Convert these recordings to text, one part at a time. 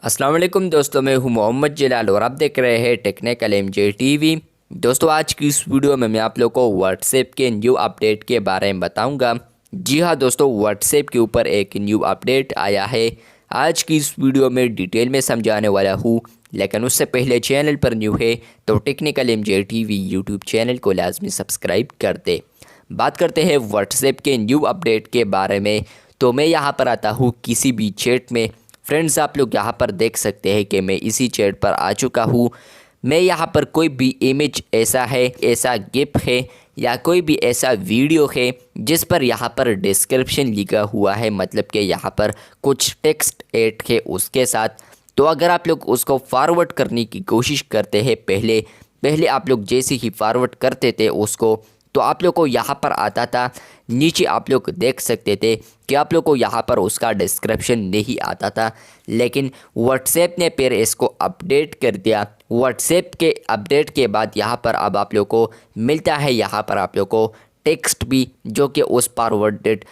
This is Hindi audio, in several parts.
अस्सलाम वालेकुम दोस्तों, मैं हूं मोहम्मद जलाल और आप देख रहे हैं टेक्निकल एमजे टीवी। दोस्तों, आज की इस वीडियो में मैं आप लोगों को व्हाट्सएप के न्यू अपडेट के बारे में बताऊंगा। जी हां दोस्तों, व्हाट्सएप के ऊपर एक न्यू अपडेट आया है। आज की इस वीडियो में डिटेल में समझाने वाला हूँ, लेकिन उससे पहले चैनल पर न्यू है तो technical MJ TV YouTube channel को लाजमी सब्सक्राइब कर दे। बात करते हैं व्हाट्सएप के न्यू अपडेट के बारे में। तो मैं यहाँ पर आता हूँ किसी भी चैट में। फ्रेंड्स, आप लोग यहाँ पर देख सकते हैं कि मैं इसी चैट पर आ चुका हूँ। मैं यहाँ पर कोई भी इमेज ऐसा है, ऐसा गिफ है या कोई भी ऐसा वीडियो है जिस पर यहाँ पर डिस्क्रिप्शन लिखा हुआ है, मतलब कि यहाँ पर कुछ टेक्स्ट ऐड है उसके साथ। तो अगर आप लोग उसको फॉरवर्ड करने की कोशिश करते हैं, पहले आप लोग जैसे ही फॉरवर्ड करते थे उसको, तो आप लोग को यहाँ पर आता था। नीचे आप लोग देख सकते थे कि आप लोग को यहाँ पर उसका डिस्क्रिप्शन नहीं आता था, लेकिन व्हाट्सएप ने फिर इसको अपडेट कर दिया। व्हाट्सएप के अपडेट के बाद यहाँ पर अब आप लोग को मिलता है यहाँ पर आप लोग को टेक्स्ट भी, जो कि उस फॉरवर्डेड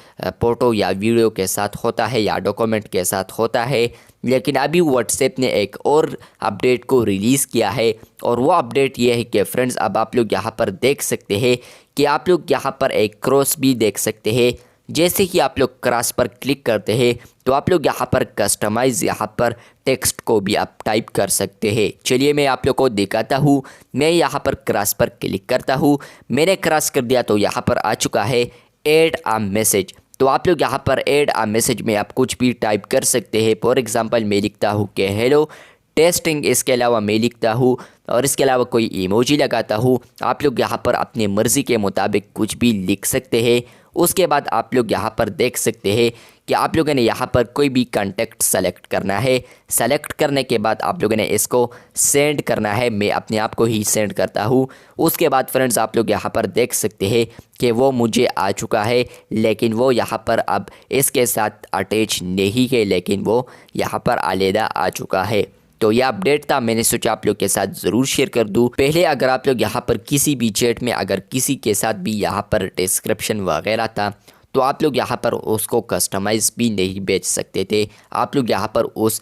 फ़ोटो या वीडियो के साथ होता है या डॉक्यूमेंट के साथ होता है। लेकिन अभी व्हाट्सएप ने एक और अपडेट को रिलीज़ किया है, और वो अपडेट ये है कि फ्रेंड्स, अब आप लोग यहाँ पर देख सकते हैं कि आप लोग यहाँ पर एक क्रॉस भी देख सकते हैं। जैसे ही आप लोग क्रॉस पर क्लिक करते हैं तो आप लोग यहाँ पर कस्टमाइज़ यहाँ पर टेक्स्ट को भी आप टाइप कर सकते हैं। चलिए मैं आप लोग को दिखाता हूँ। मैं यहाँ पर क्रॉस पर क्लिक करता हूँ। मैंने क्रॉस कर दिया तो यहाँ पर आ चुका है ऐड अ मैसेज। तो आप लोग यहाँ पर ऐड अ मैसेज में आप कुछ भी टाइप कर सकते हैं। फॉर एग्ज़ाम्पल मैं लिखता हूँ कि हेलो टेस्टिंग, इसके अलावा मैं लिखता हूँ और इसके अलावा कोई इमोजी लगाता हूँ। आप लोग यहाँ पर अपनी मर्ज़ी के मुताबिक कुछ भी लिख सकते हैं। उसके बाद आप लोग यहाँ पर देख सकते हैं कि आप लोगों ने यहाँ पर कोई भी कॉन्टेक्ट सेलेक्ट करना है। सेलेक्ट करने के बाद आप लोगों ने इसको सेंड करना है। मैं अपने आप को ही सेंड करता हूँ। उसके बाद फ्रेंड्स, आप लोग यहाँ पर देख सकते हैं कि वो मुझे आ चुका है, लेकिन वो यहाँ पर अब इसके साथ अटैच नहीं है, लेकिन वो यहाँ पर अलहदा आ चुका है। तो यह अपडेट था, मैंने सोचा आप लोग के साथ ज़रूर शेयर कर दूं। पहले अगर आप लोग यहाँ पर किसी भी चैट में अगर किसी के साथ भी यहाँ पर डिस्क्रिप्शन वगैरह था, तो आप लोग यहाँ पर उसको कस्टमाइज़ भी नहीं भेज सकते थे। आप लोग यहाँ पर उस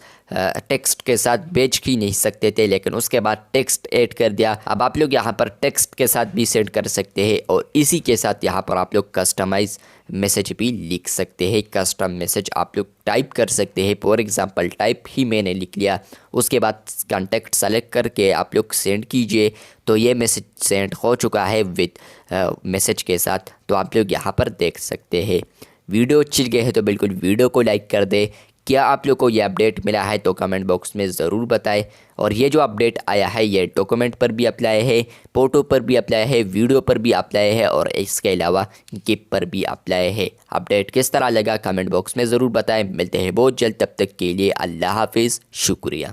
टेक्स्ट के साथ भेज ही नहीं सकते थे, लेकिन उसके बाद टेक्स्ट ऐड कर दिया। अब आप लोग यहाँ पर टेक्स्ट के साथ भी सेंड कर सकते हैं, और इसी के साथ यहाँ पर आप लोग कस्टमाइज़ मैसेज भी लिख सकते हैं। कस्टम मैसेज आप लोग टाइप कर सकते हैं। फॉर एग्ज़ाम्पल टाइप ही मैंने लिख लिया। उसके बाद कॉन्टेक्ट सेलेक्ट करके आप लोग सेंड कीजिए, तो ये मैसेज सेंड हो चुका है विद मैसेज के साथ। तो आप लोग यहाँ पर देख सकते हैं। वीडियो अच्छी लगी है तो बिल्कुल वीडियो को लाइक कर दे। क्या आप लोग को ये अपडेट मिला है तो कमेंट बॉक्स में ज़रूर बताएं। और ये जो अपडेट आया है ये डॉक्यूमेंट पर भी अप्लाई है, फ़ोटो पर भी अप्लाई है, वीडियो पर भी अप्लाई है, और इसके अलावा गिफ पर भी अप्लाई है। अपडेट किस तरह लगा कमेंट बॉक्स में ज़रूर बताएं। मिलते हैं बहुत जल्द, तब तक के लिए अल्लाह हाफिज़, शुक्रिया।